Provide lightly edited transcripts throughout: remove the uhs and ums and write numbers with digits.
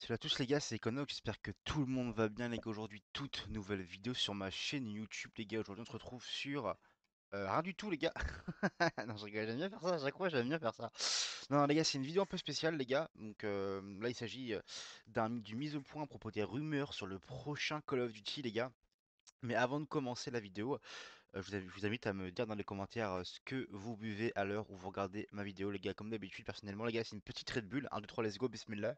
Salut à tous les gars, c'est Econox, j'espère que tout le monde va bien les gars. Aujourd'hui, toute nouvelle vidéo sur ma chaîne YouTube les gars. Aujourd'hui on se retrouve sur rien du tout les gars. Non je rigole, j'aime bien faire ça, à chaque fois j'aime bien faire ça. Non les gars, c'est une vidéo un peu spéciale les gars. Donc là il s'agit d'une mise au point à propos des rumeurs sur le prochain Call of Duty les gars. Mais avant de commencer la vidéo, je vous invite à me dire dans les commentaires ce que vous buvez à l'heure où vous regardez ma vidéo les gars. Comme d'habitude personnellement les gars, c'est une petite Red Bull. 1, 2, 3, let's go, bismillah.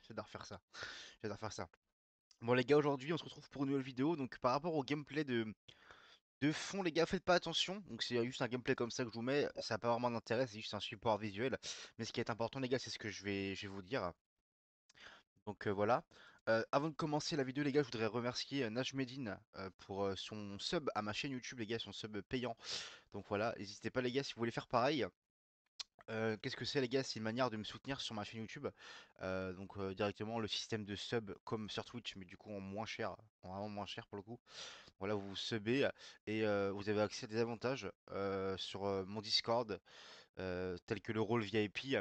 J'adore faire ça. J'adore faire ça. Bon les gars, aujourd'hui on se retrouve pour une nouvelle vidéo. Donc par rapport au gameplay de fond les gars, faites pas attention. Donc c'est juste un gameplay comme ça que je vous mets. Ça n'a pas vraiment d'intérêt, c'est juste un support visuel. Mais ce qui est important les gars, c'est ce que je vais vous dire. Donc voilà. Avant de commencer la vidéo les gars, je voudrais remercier Najmedine pour son sub à ma chaîne YouTube les gars, son sub payant. Donc voilà, n'hésitez pas les gars si vous voulez faire pareil. Qu'est-ce que c'est les gars? C'est une manière de me soutenir sur ma chaîne YouTube. Directement le système de sub comme sur Twitch, mais du coup en moins cher, en vraiment moins cher pour le coup. Voilà, vous vous subez et vous avez accès à des avantages sur mon Discord, tels que le rôle VIP,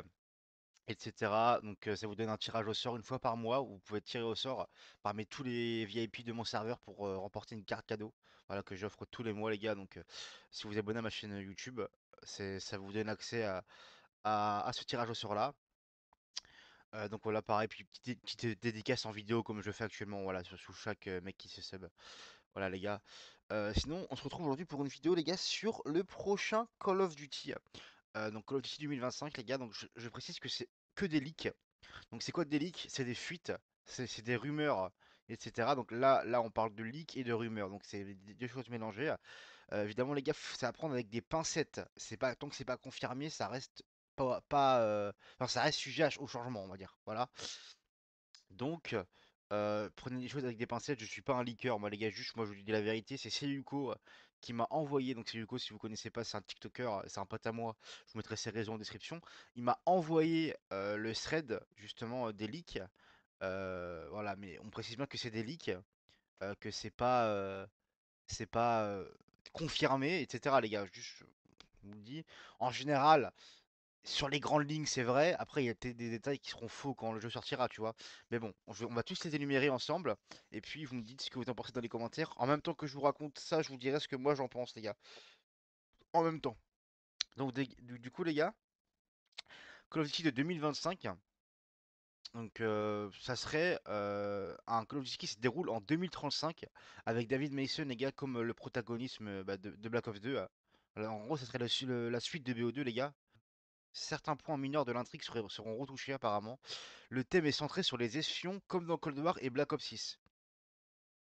etc. Donc ça vous donne un tirage au sort une fois par mois où vous pouvez tirer au sort parmi tous les VIP de mon serveur pour remporter une carte cadeau. Voilà, que j'offre tous les mois les gars. Donc si vous vous abonnez à ma chaîne YouTube, ça vous donne accès à ce tirage au sort là. Donc voilà, pareil, puis petite dédicace en vidéo comme je fais actuellement, voilà, sous chaque mec qui se sub. Voilà les gars. Sinon, on se retrouve aujourd'hui pour une vidéo les gars sur le prochain Call of Duty. Donc Call of Duty 2025 les gars, donc je précise que c'est que des leaks. Donc c'est quoi des leaks? C'est des fuites, c'est des rumeurs, etc. Donc là on parle de leaks et de rumeurs, donc c'est deux choses mélangées. Évidemment les gars, c'est à prendre avec des pincettes. C'est pas tant que c'est pas confirmé, ça reste enfin, ça reste sujet au changement, on va dire. Voilà. Donc prenez les choses avec des pincettes. Je suis pas un leaker, moi les gars. Juste, moi je vous dis la vérité. C'est Seyuko qui m'a envoyé. Donc Seyuko, si vous connaissez pas, c'est un TikToker, c'est un pote à moi. Je vous mettrai ses réseaux en description. Il m'a envoyé le thread justement des leaks. Voilà, mais on précise bien que c'est des leaks, que c'est pas confirmé, etc. Les gars, juste, je vous le dis. En général, sur les grandes lignes, c'est vrai. Après, il y a peut-être des détails qui seront faux quand le jeu sortira, tu vois. Mais bon, on va tous les énumérer ensemble. Et puis, vous me dites ce que vous en pensez dans les commentaires. En même temps que je vous raconte ça, je vous dirai ce que moi j'en pense, les gars. En même temps. Donc, du coup, les gars, Call of Duty de 2025. Donc, ça serait un Call of Duty qui se déroule en 2035 avec David Mason, les gars, comme le protagonisme de Black Ops 2. Alors, en gros, ça serait la suite de BO2, les gars. Certains points mineurs de l'intrigue seront retouchés apparemment. Le thème est centré sur les espions comme dans Cold War et Black Ops 6.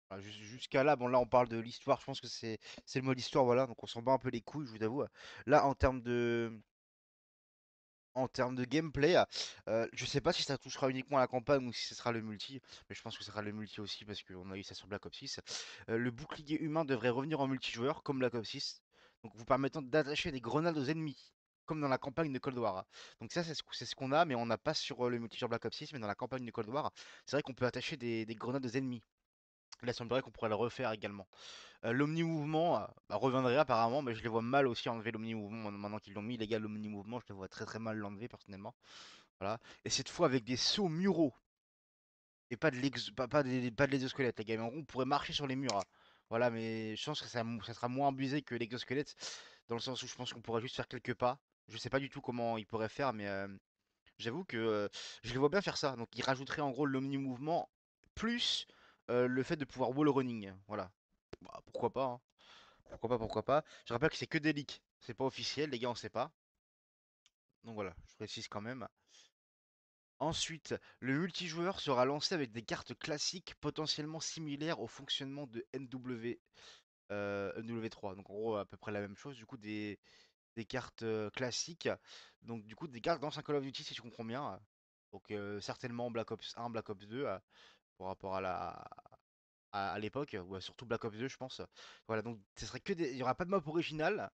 Voilà, jusqu'à là, bon là on parle de l'histoire, je pense que c'est le mode histoire, voilà, donc on s'en bat un peu les couilles, je vous avoue. Là en termes de gameplay, je sais pas si ça touchera uniquement à la campagne ou si ce sera le multi, mais je pense que ce sera le multi aussi parce qu'on a eu ça sur Black Ops 6. Le bouclier humain devrait revenir en multijoueur comme Black Ops 6, donc vous permettant d'attacher des grenades aux ennemis, comme dans la campagne de Cold War. Donc ça c'est ce qu'on a, mais on n'a pas sur le multijoueur Black Ops 6, mais dans la campagne de Cold War, c'est vrai qu'on peut attacher des grenades aux ennemis. Là, il semblerait qu'on pourrait le refaire également. L'omni-mouvement bah, reviendrait apparemment, mais je les vois mal aussi enlever l'omni-mouvement maintenant qu'ils l'ont mis. Les gars, l'omni-mouvement, je les vois très très mal l'enlever personnellement. Voilà. Et cette fois avec des sauts muraux et pas de l'exosquelette, les gars. Mais en gros, on pourrait marcher sur les murs, hein. Voilà, mais je pense que ça sera moins abusé que l'exosquelette, dans le sens où je pense qu'on pourrait juste faire quelques pas. Je sais pas du tout comment ils pourraient faire, mais j'avoue que je les vois bien faire ça. Donc, ils rajouteraient en gros l'omni-mouvement plus le fait de pouvoir wall running. Voilà. Bah, pourquoi pas, hein. Pourquoi pas, pourquoi pas. Je rappelle que c'est que des leaks. C'est pas officiel, les gars, on sait pas. Donc voilà, je précise quand même. Ensuite, le multijoueur sera lancé avec des cartes classiques potentiellement similaires au fonctionnement de NW3. Donc en gros, à peu près la même chose. Du coup, des cartes classiques. Donc du coup, des cartes d'ancien Call of Duty, si je comprends bien. Donc certainement Black Ops 1, Black Ops 2, par rapport à l'époque, ou surtout Black Ops 2, je pense. Voilà, donc ce serait que il y aura pas de map original,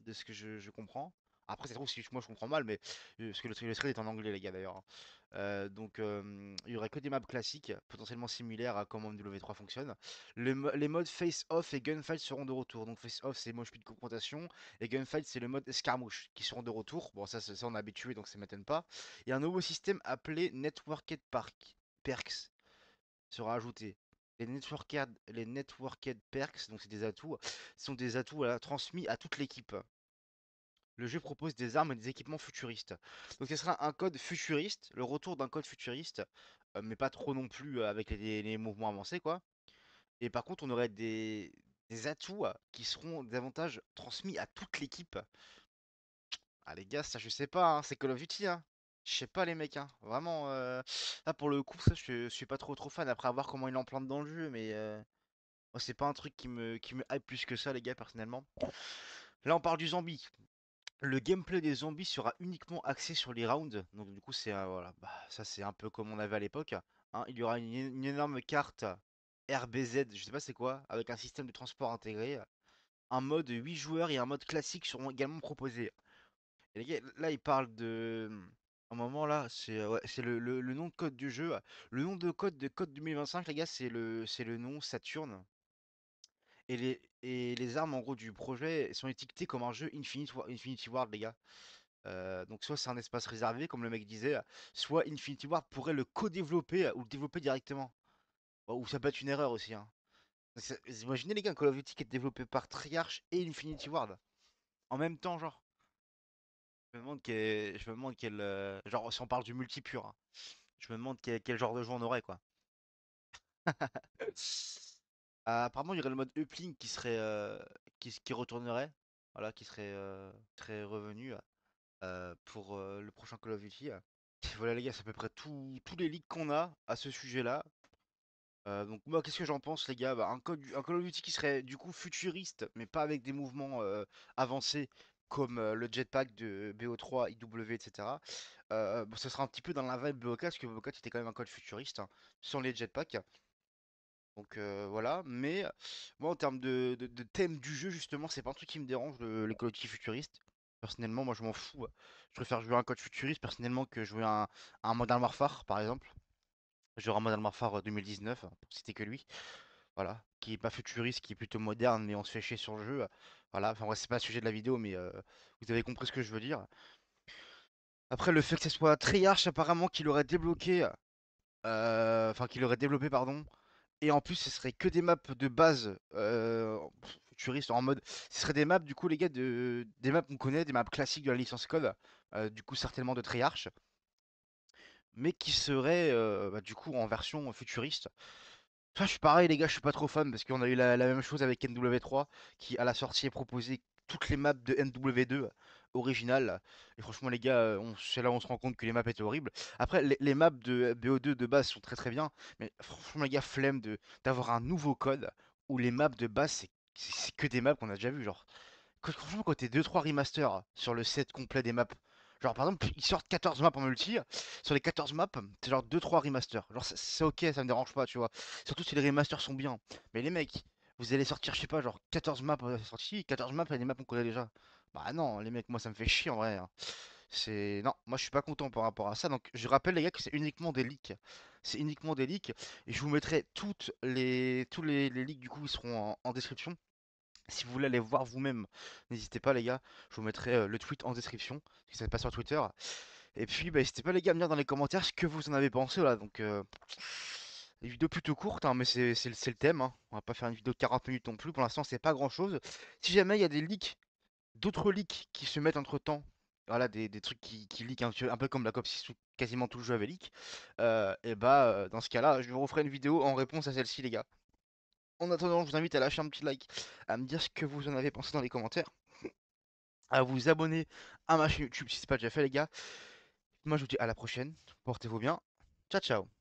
de ce que je comprends. Après, ça se trouve si moi je comprends mal, mais parce que le thread est en anglais, les gars, d'ailleurs, hein. Donc, il y aurait que des maps classiques, potentiellement similaires à comment MW3 fonctionne. Les modes face-off et gunfight seront de retour. Donc, face-off, c'est mode de confrontation, et gunfight, c'est le mode escarmouche qui seront de retour. Bon, ça on est habitué, donc ça m'étonne pas. Et un nouveau système appelé Networked Perks sera ajouté. Les networked perks, donc c'est des atouts, sont des atouts voilà, transmis à toute l'équipe. Le jeu propose des armes et des équipements futuristes. Donc ce sera un code futuriste, le retour d'un code futuriste, mais pas trop non plus avec les mouvements avancés, quoi. Et par contre, on aurait des atouts qui seront des avantages transmis à toute l'équipe. Ah les gars, ça je sais pas, hein, c'est Call of Duty, hein. Je sais pas les mecs, hein. Vraiment, là pour le coup, ça je suis pas trop fan après à voir comment ils l'implantent dans le jeu, mais moi c'est pas un truc qui me hype plus que ça les gars personnellement. Là on parle du zombie. Le gameplay des zombies sera uniquement axé sur les rounds, donc du coup c'est voilà, bah, ça c'est un peu comme on avait à l'époque, hein. Il y aura une énorme carte RBZ, je sais pas c'est quoi, avec un système de transport intégré. Un mode 8 joueurs et un mode classique seront également proposés. Et les gars, là il parle de... Un moment là, c'est ouais, c'est le nom de code du jeu. Le nom de code 2025, les gars, c'est le nom Saturn. Et les armes en gros du projet sont étiquetées comme un jeu Infinity Ward, les gars. Donc soit c'est un espace réservé, comme le mec disait, soit Infinity Ward pourrait le co-développer ou le développer directement. Ou ça peut être une erreur aussi, hein. Vous imaginez les gars, un Call of Duty qui est développé par Treyarch et Infinity Ward en même temps, genre. Je me demande quel genre si on parle du multi pur, hein, je me demande quel genre de jeu on aurait quoi. Apparemment, il y aurait le mode uplink qui serait qui retournerait, voilà, qui serait revenu pour le prochain Call of Duty. Voilà les gars, c'est à peu près tous les leaks qu'on a à ce sujet-là. Donc moi, qu'est-ce que j'en pense les gars? Bah, un Call of Duty qui serait du coup futuriste, mais pas avec des mouvements avancés comme le jetpack de BO3, IW, etc. Bon, ça sera un petit peu dans la vibe BO4, parce que BO4 était quand même un code futuriste, hein, sans les jetpacks. Donc voilà, mais moi en termes de thème du jeu, justement, c'est pas un truc qui me dérange, les Call of Duty futuristes. Personnellement, moi je m'en fous. Je préfère jouer un code futuriste personnellement que jouer un Modern Warfare par exemple. Genre un Modern Warfare 2019, pour citer que lui. Voilà, qui est pas futuriste, qui est plutôt moderne, mais on se fait chier sur le jeu. Voilà, enfin, ouais, c'est pas le sujet de la vidéo, mais vous avez compris ce que je veux dire. Après, le fait que ce soit Treyarch apparemment qui l'aurait débloqué, enfin qui l'aurait développé, pardon, et en plus ce serait que des maps de base futuristes en mode, ce serait des maps du coup les gars des maps qu'on connaît, des maps classiques de la licence code, du coup certainement de Treyarch, mais qui seraient bah, du coup en version futuriste. Ça, je suis pareil, les gars, je suis pas trop fan parce qu'on a eu la même chose avec NW3 qui, à la sortie, est proposé toutes les maps de NW2 originales. Et franchement, les gars, c'est là où on se rend compte que les maps étaient horribles. Après, les maps de BO2 de base sont très très bien, mais franchement, les gars, flemme d'avoir un nouveau code où les maps de base, c'est que des maps qu'on a déjà vu. Genre, franchement, quand t'es 2-3 remasters sur le set complet des maps, genre par exemple, ils sortent 14 maps en multi, sur les 14 maps, c'est genre 2-3 remasters. Genre, c'est ok, ça me dérange pas, tu vois. Surtout si les remasters sont bien. Mais les mecs, vous allez sortir, je sais pas, genre 14 maps sorties, 14 maps et des maps qu'on connaît déjà. Bah non, les mecs, moi ça me fait chier en vrai, hein. Non, moi je suis pas content par rapport à ça. Donc je rappelle les gars que c'est uniquement des leaks. C'est uniquement des leaks. Et je vous mettrai tous les leaks du coup, ils seront en description. Si vous voulez aller voir vous-même, n'hésitez pas les gars, je vous mettrai le tweet en description, si ça se passe sur Twitter. Et puis bah, n'hésitez pas les gars à me dire dans les commentaires ce que vous en avez pensé. Voilà, donc des vidéos plutôt courtes, hein, mais c'est le thème, hein. On va pas faire une vidéo de 40 minutes non plus, pour l'instant c'est pas grand chose. Si jamais il y a des leaks, d'autres leaks qui se mettent entre temps, voilà, des trucs qui leak un peu comme la COP6 où quasiment tout le jeu avait leak, et bah dans ce cas-là, je vous referai une vidéo en réponse à celle-ci les gars. En attendant, je vous invite à lâcher un petit like, à me dire ce que vous en avez pensé dans les commentaires, à vous abonner à ma chaîne YouTube si c'est pas déjà fait les gars. Moi je vous dis à la prochaine, portez-vous bien, ciao ciao.